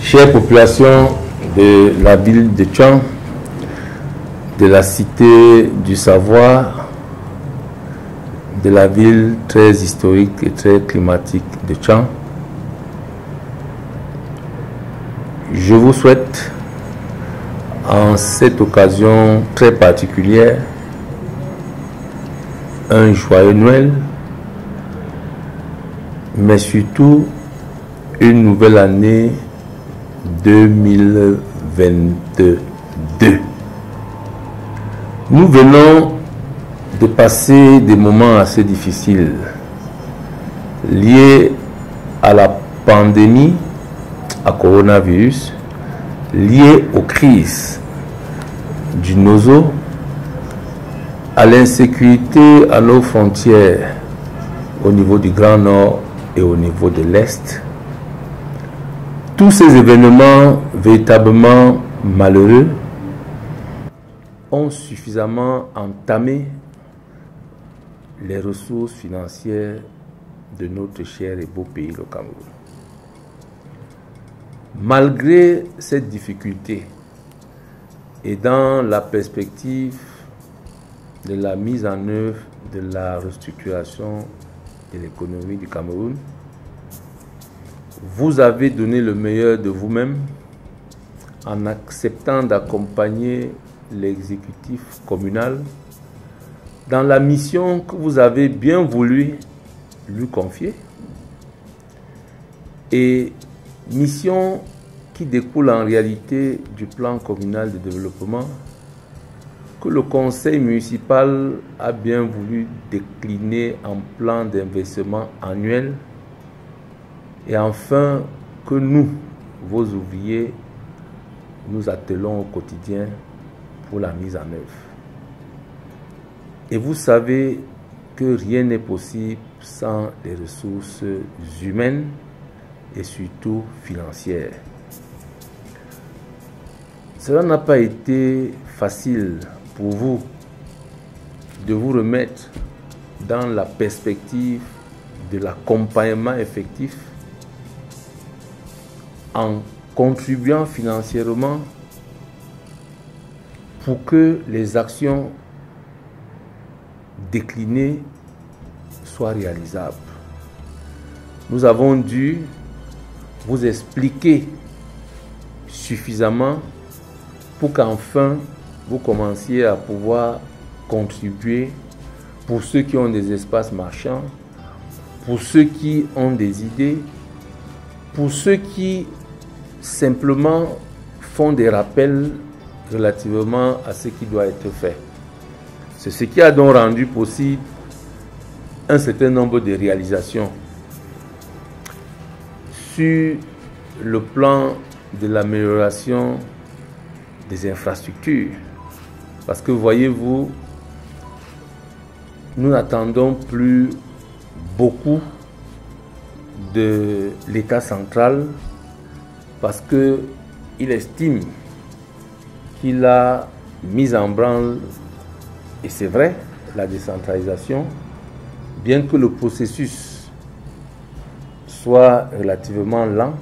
Chère population de la ville de Tchang, de la cité du savoir, de la ville très historique et très climatique de Tchang, je vous souhaite en cette occasion très particulière un joyeux Noël, mais surtout une nouvelle année 2022. Nous venons de passer des moments assez difficiles liés à la pandémie, à coronavirus, liés aux crises du Nozo, à l'insécurité à nos frontières au niveau du Grand Nord et au niveau de l'Est. Tous ces événements véritablement malheureux ont suffisamment entamé les ressources financières de notre cher et beau pays, le Cameroun. Malgré cette difficulté et dans la perspective de la mise en œuvre de la restructuration de l'économie du Cameroun, vous avez donné le meilleur de vous-même en acceptant d'accompagner l'exécutif communal dans la mission que vous avez bien voulu lui confier, et mission qui découle en réalité du plan communal de développement que le conseil municipal a bien voulu décliner en plan d'investissement annuel, et enfin que nous, vos ouvriers, nous attelons au quotidien pour la mise en œuvre. Et vous savez que rien n'est possible sans les ressources humaines et surtout financières. Cela n'a pas été facile pour vous de vous remettre dans la perspective de l'accompagnement effectif en contribuant financièrement pour que les actions déclinées soient réalisables. Nous avons dû vous expliquer suffisamment pour qu'enfin vous commenciez à pouvoir contribuer pour ceux qui ont des espaces marchands, pour ceux qui ont des idées, pour ceux qui simplement font des rappels relativement à ce qui doit être fait. C'est ce qui a donc rendu possible un certain nombre de réalisations sur le plan de l'amélioration des infrastructures. Parce que voyez-vous, nous n'attendons plus beaucoup de l'État central parce qu'il estime qu'il a mis en branle, et c'est vrai, la décentralisation, bien que le processus soit relativement lent,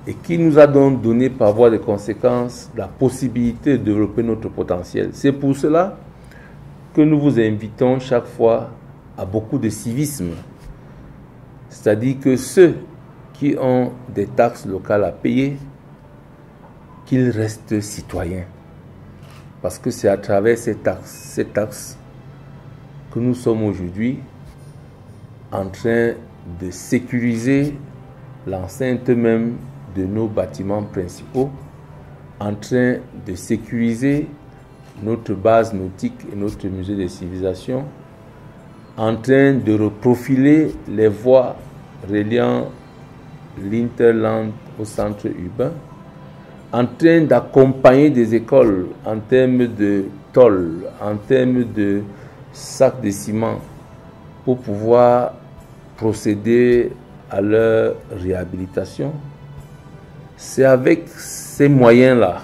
et qui nous a donc donné par voie de conséquence la possibilité de développer notre potentiel. C'est pour cela que nous vous invitons chaque fois à beaucoup de civisme. C'est-à-dire que ceux qui ont des taxes locales à payer, qu'ils restent citoyens. Parce que c'est à travers ces taxes que nous sommes aujourd'hui en train de sécuriser l'enceinte même de nos bâtiments principaux, en train de sécuriser notre base nautique et notre musée de civilisation, en train de reprofiler les voies reliant l'Interland au centre urbain, en train d'accompagner des écoles en termes de tôles, en termes de sacs de ciment, pour pouvoir procéder à leur réhabilitation. C'est avec ces moyens-là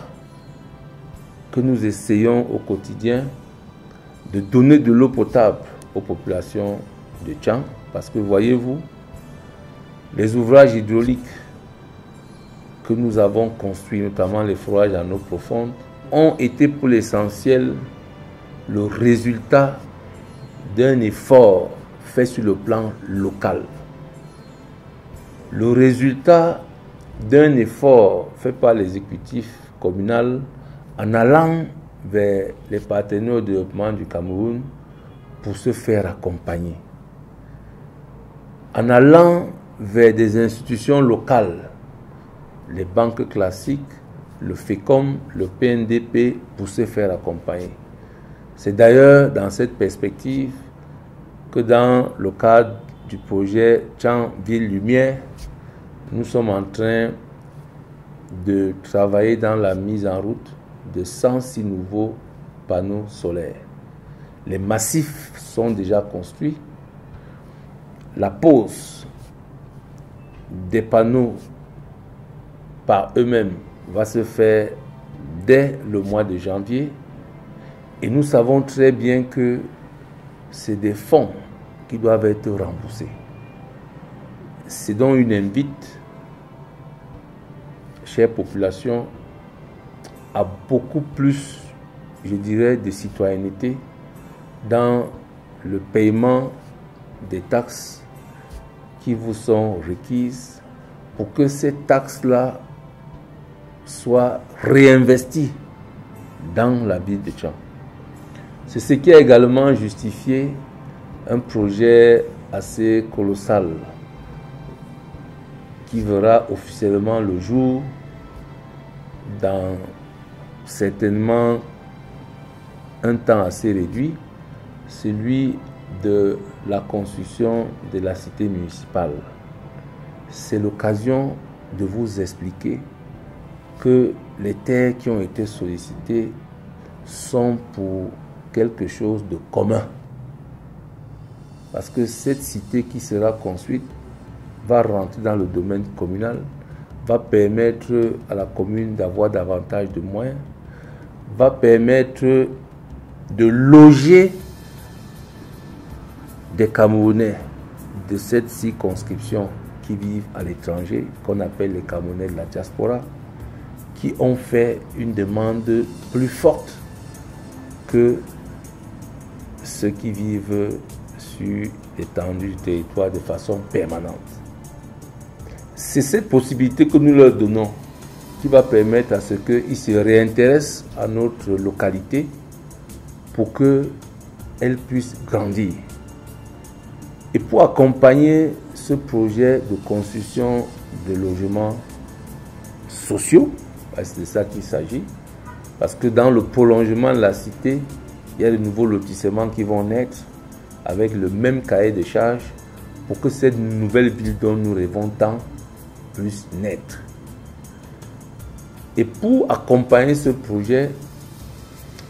que nous essayons au quotidien de donner de l'eau potable aux populations de Tchang, parce que voyez-vous, les ouvrages hydrauliques que nous avons construits, notamment les forages en eau profonde, ont été pour l'essentiel le résultat d'un effort fait sur le plan local. Le résultat d'un effort fait par l'exécutif communal en allant vers les partenaires au développement du Cameroun pour se faire accompagner. En allant vers des institutions locales, les banques classiques, le FECOM, le PNDP, pour se faire accompagner. C'est d'ailleurs dans cette perspective que dans le cadre du projet Tchang Ville Lumière, nous sommes en train de travailler dans la mise en route de 106 nouveaux panneaux solaires. Les massifs sont déjà construits. La pose des panneaux par eux-mêmes va se faire dès le mois de janvier. Et nous savons très bien que c'est des fonds qui doivent être remboursés. C'est donc une invite, chère population, à beaucoup plus, je dirais, de citoyenneté dans le paiement des taxes qui vous sont requises pour que ces taxes-là soient réinvesties dans la ville de Tchang. C'est ce qui a également justifié un projet assez colossal qui verra officiellement le jour dans certainement un temps assez réduit, celui de la construction de la cité municipale. C'est l'occasion de vous expliquer que les terres qui ont été sollicitées sont pour quelque chose de commun. Parce que cette cité qui sera construite va rentrer dans le domaine communal, va permettre à la commune d'avoir davantage de moyens, va permettre de loger des Camerounais de cette circonscription qui vivent à l'étranger, qu'on appelle les Camerounais de la diaspora, qui ont fait une demande plus forte que ceux qui vivent sur l'étendue du territoire de façon permanente. C'est cette possibilité que nous leur donnons qui va permettre à ce qu'ils se réintéressent à notre localité pour qu'elle puisse grandir. Et pour accompagner ce projet de construction de logements sociaux, c'est de ça qu'il s'agit, parce que dans le prolongement de la cité, il y a de nouveaux lotissements qui vont naître avec le même cahier de charges pour que cette nouvelle ville dont nous rêvons tant puisse naître. Et pour accompagner ce projet,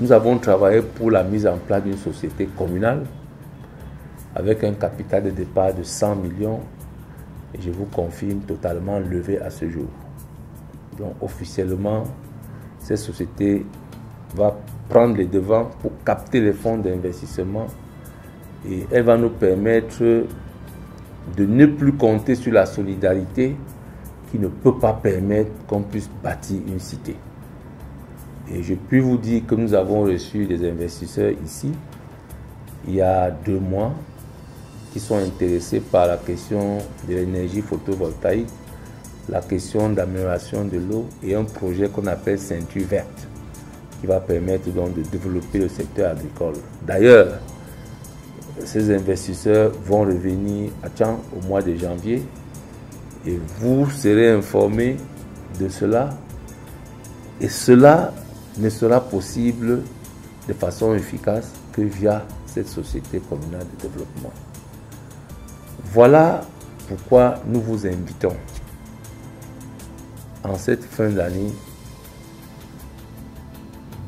nous avons travaillé pour la mise en place d'une société communale avec un capital de départ de 100 millions et je vous confirme totalement levé à ce jour. Donc officiellement, cette société va prendre les devants pour capter les fonds d'investissement et elle va nous permettre de ne plus compter sur la solidarité qui ne peut pas permettre qu'on puisse bâtir une cité. Et je puis vous dire que nous avons reçu des investisseurs ici, il y a 2 mois, qui sont intéressés par la question de l'énergie photovoltaïque, la question d'amélioration de l'eau et un projet qu'on appelle ceinture verte, qui va permettre donc de développer le secteur agricole. D'ailleurs, ces investisseurs vont revenir à Tchang au mois de janvier et vous serez informés de cela. Et cela ne sera possible de façon efficace que via cette société communale de développement. Voilà pourquoi nous vous invitons en cette fin d'année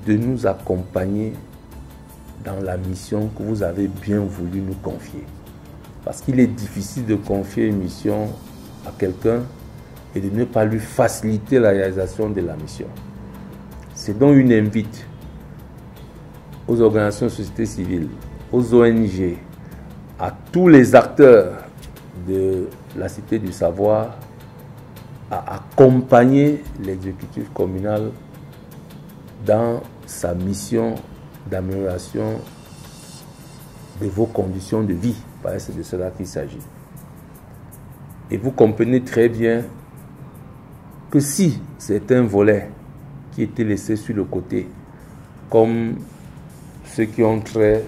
de nous accompagner dans la mission que vous avez bien voulu nous confier. Parce qu'il est difficile de confier une mission à quelqu'un et de ne pas lui faciliter la réalisation de la mission. C'est donc une invite aux organisations de société civile, aux ONG, à tous les acteurs de la Cité du Savoir à accompagner l'exécutif communal dans sa mission d'amélioration de vos conditions de vie. C'est de cela qu'il s'agit. Et vous comprenez très bien que si c'est un volet qui était laissé sur le côté, comme ceux qui ont trait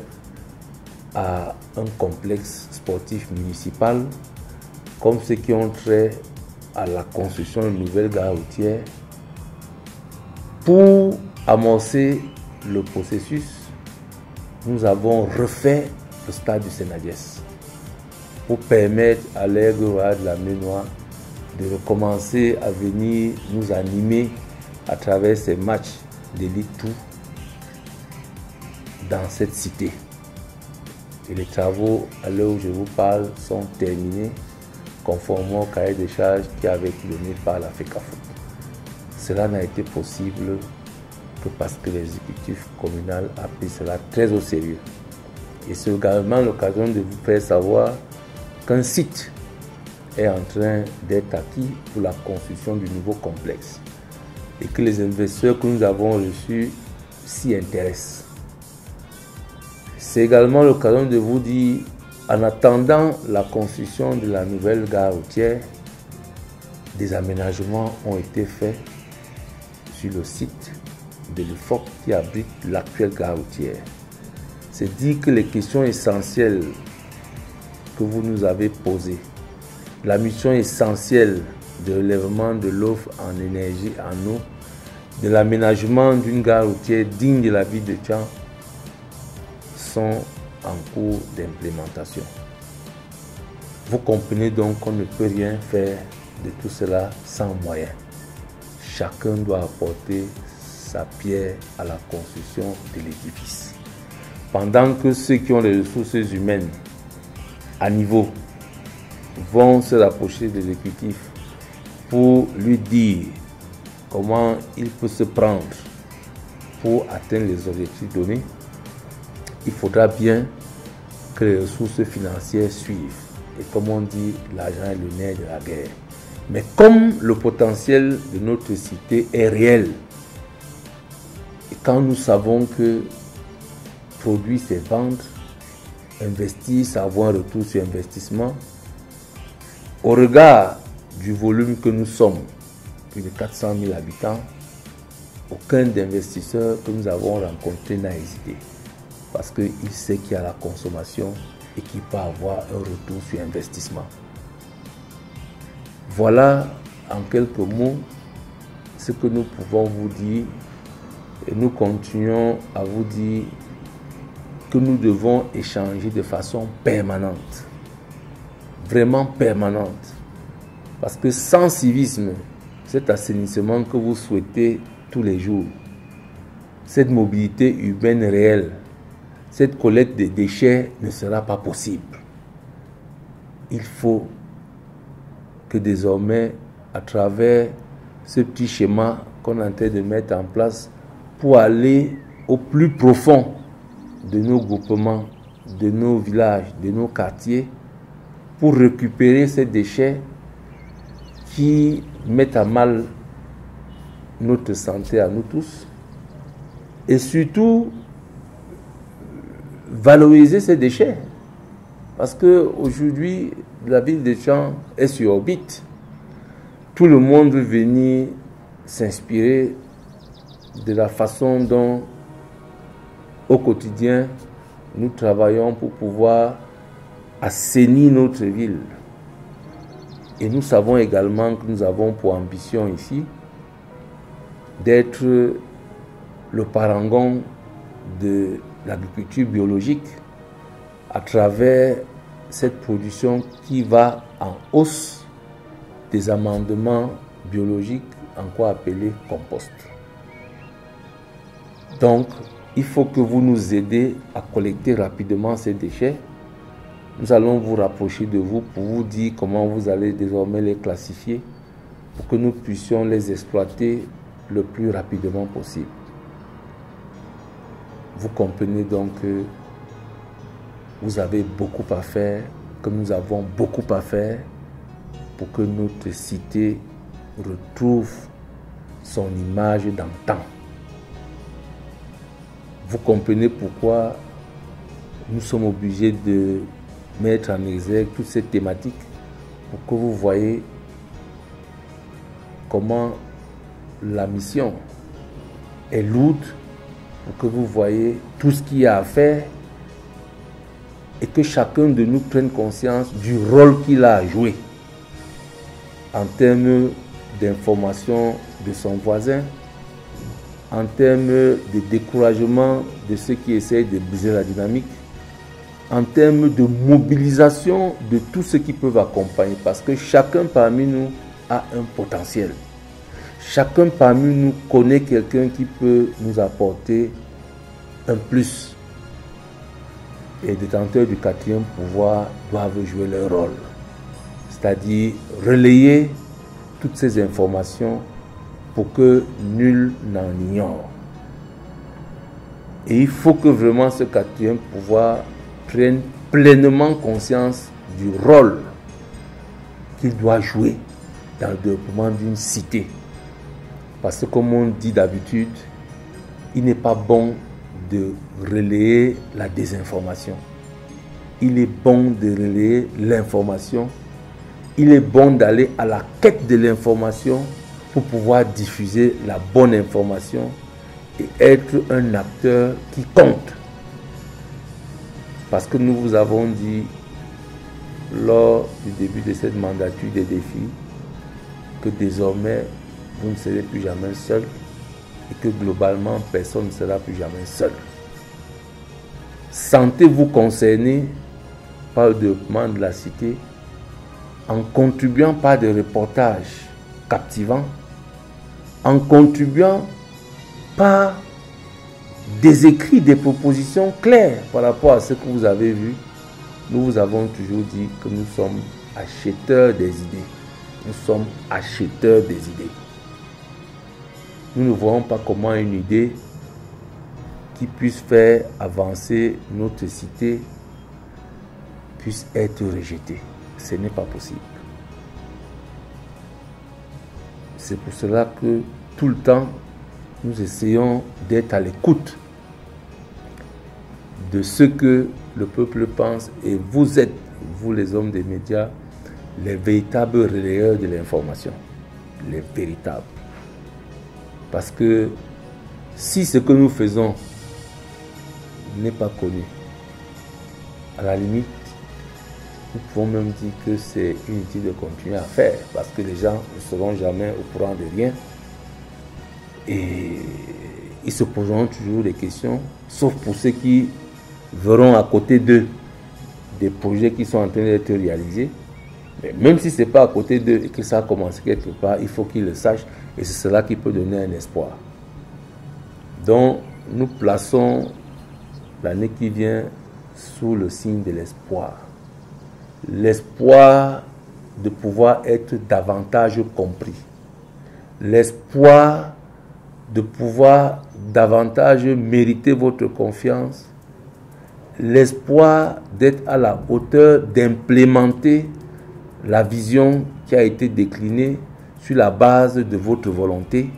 à un complexe sportif municipal, comme ceux qui ont trait à la construction d'une nouvelle gare routière, pour amorcer le processus, nous avons refait le stade du Sénadiès pour permettre à l'Aigle Royal de la Ménoire de recommencer à venir nous animer à travers ces matchs d'élite tout dans cette cité. Et les travaux, à l'heure où je vous parle, sont terminés conformément au cahier des charges qui avait été donné par la FECAFOOT. Cela n'a été possible que parce que l'exécutif communal a pris cela très au sérieux. Et c'est également l'occasion de vous faire savoir qu'un site est en train d'être acquis pour la construction du nouveau complexe et que les investisseurs que nous avons reçus s'y intéressent. C'est également l'occasion de vous dire, en attendant la construction de la nouvelle gare routière, des aménagements ont été faits sur le site de l'IFOP qui abrite l'actuelle gare routière. C'est dire que les questions essentielles que vous nous avez posées, la mission essentielle de relèvement de l'offre en énergie, en eau, de l'aménagement d'une gare routière digne de la ville de Tian, sont en cours d'implémentation. Vous comprenez donc qu'on ne peut rien faire de tout cela sans moyens. Chacun doit apporter sa pierre à la construction de l'édifice. Pendant que ceux qui ont les ressources humaines à niveau vont se rapprocher de l'exécutif pour lui dire comment il peut se prendre pour atteindre les objectifs donnés, il faudra bien que les ressources financières suivent. Et comme on dit, l'argent est le nerf de la guerre. Mais comme le potentiel de notre cité est réel, et quand nous savons que produire, c'est vendre, investir, c'est avoir un retour sur investissement, au regard du volume que nous sommes, plus de 400 000 habitants, aucun d'investisseurs que nous avons rencontré n'a hésité. Parce qu'il sait qu'il y a la consommation et qu'il peut avoir un retour sur investissement. Voilà en quelques mots ce que nous pouvons vous dire, et nous continuons à vous dire que nous devons échanger de façon permanente, vraiment permanente, parce que sans civisme, cet assainissement que vous souhaitez tous les jours, cette mobilité urbaine réelle, cette collecte de déchets ne sera pas possible. Il faut que désormais, à travers ce petit schéma qu'on est en train de mettre en place, pour aller au plus profond de nos groupements, de nos villages, de nos quartiers, pour récupérer ces déchets qui mettent à mal notre santé à nous tous, et surtout valoriser ces déchets. Parce qu'aujourd'hui, la ville de Tian est sur orbite. Tout le monde veut venir s'inspirer de la façon dont, au quotidien, nous travaillons pour pouvoir assainir notre ville. Et nous savons également que nous avons pour ambition ici d'être le parangon de l'agriculture biologique à travers cette production qui va en hausse des amendements biologiques, en quoi appeler compost. Donc, il faut que vous nous aidez à collecter rapidement ces déchets. Nous allons vous rapprocher de vous pour vous dire comment vous allez désormais les classifier pour que nous puissions les exploiter le plus rapidement possible. Vous comprenez donc que vous avez beaucoup à faire, que nous avons beaucoup à faire pour que notre cité retrouve son image d'antan. Vous comprenez pourquoi nous sommes obligés de mettre en exergue toutes ces thématiques pour que vous voyez comment la mission est lourde, pour que vous voyez tout ce qu'il y a à faire et que chacun de nous prenne conscience du rôle qu'il a à jouer en termes d'information de son voisin, en termes de découragement de ceux qui essayent de briser la dynamique, en termes de mobilisation de tous ceux qui peuvent accompagner, parce que chacun parmi nous a un potentiel. Chacun parmi nous connaît quelqu'un qui peut nous apporter un plus. Les détenteurs du 4e pouvoir doivent jouer leur rôle, c'est-à-dire relayer toutes ces informations pour que nul n'en ignore. Et il faut que vraiment ce 4e pouvoir prenne pleinement conscience du rôle qu'il doit jouer dans le développement d'une cité. Parce que comme on dit d'habitude, il n'est pas bon de relayer la désinformation. Il est bon de relayer l'information. Il est bon d'aller à la quête de l'information pour pouvoir diffuser la bonne information et être un acteur qui compte. Parce que nous vous avons dit lors du début de cette mandature des défis que désormais vous ne serez plus jamais seul et que globalement personne ne sera plus jamais seul. Sentez-vous concerné par le développement de la cité en contribuant par des reportages captivants, en contribuant par des écrits, des propositions claires par rapport à ce que vous avez vu. Nous vous avons toujours dit que nous sommes acheteurs des idées. Nous sommes acheteurs des idées. Nous ne voyons pas comment une idée qui puisse faire avancer notre cité puisse être rejetée. Ce n'est pas possible. C'est pour cela que tout le temps, nous essayons d'être à l'écoute de ce que le peuple pense et vous êtes, vous les hommes des médias, les véritables relayeurs de l'information. Les véritables. Parce que si ce que nous faisons n'est pas connu, à la limite, nous pouvons même dire que c'est inutile de continuer à faire parce que les gens ne seront jamais au courant de rien et ils se poseront toujours des questions, sauf pour ceux qui verront à côté d'eux des projets qui sont en train d'être réalisés. Mais même si ce n'est pas à côté d'eux et que ça a commencé quelque part, il faut qu'ils le sachent et c'est cela qui peut donner un espoir. Donc, nous plaçons l'année qui vient sous le signe de l'espoir. L'espoir de pouvoir être davantage compris. L'espoir de pouvoir davantage mériter votre confiance. L'espoir d'être à la hauteur d'implémenter la vision qui a été déclinée sur la base de votre volonté,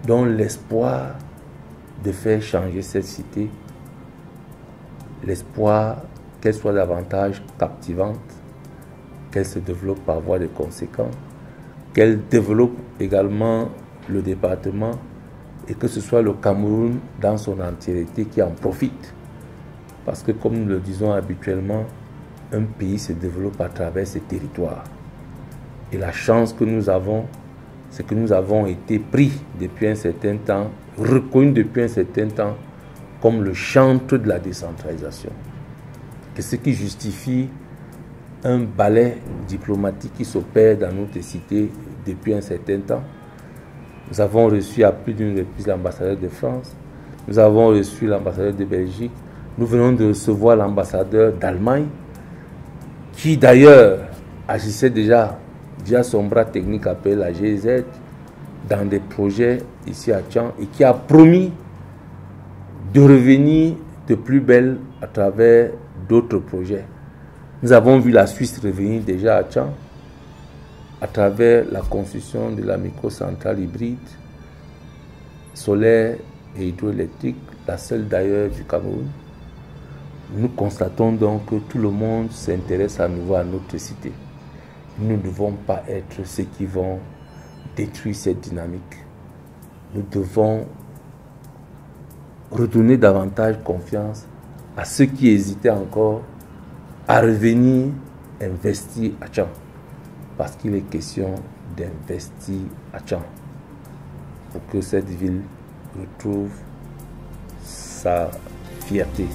dont l'espoir de faire changer cette cité, l'espoir qu'elle soit davantage captivante, qu'elle se développe par voie de conséquence, qu'elle développe également le département et que ce soit le Cameroun dans son entièreté qui en profite. Parce que comme nous le disons habituellement, un pays se développe à travers ses territoires. Et la chance que nous avons, c'est que nous avons été pris depuis un certain temps, reconnus depuis un certain temps, comme le chantre de la décentralisation. Et ce qui justifie un balai diplomatique qui s'opère dans notre cité depuis un certain temps. Nous avons reçu à plus d'une reprise l'ambassadeur de France, nous avons reçu l'ambassadeur de Belgique, nous venons de recevoir l'ambassadeur d'Allemagne, qui d'ailleurs agissait déjà via son bras technique appelé la GIZ dans des projets ici à Tchang et qui a promis de revenir de plus belle à travers d'autres projets. Nous avons vu la Suisse revenir déjà à Tchang. à travers la construction de la microcentrale hybride, solaire et hydroélectrique, la seule d'ailleurs du Cameroun, nous constatons donc que tout le monde s'intéresse à nouveau à notre cité. Nous ne devons pas être ceux qui vont détruire cette dynamique. Nous devons redonner davantage confiance à ceux qui hésitaient encore à revenir investir à Tcham. Parce qu'il est question d'investir à Tcham pour que cette ville retrouve sa fierté.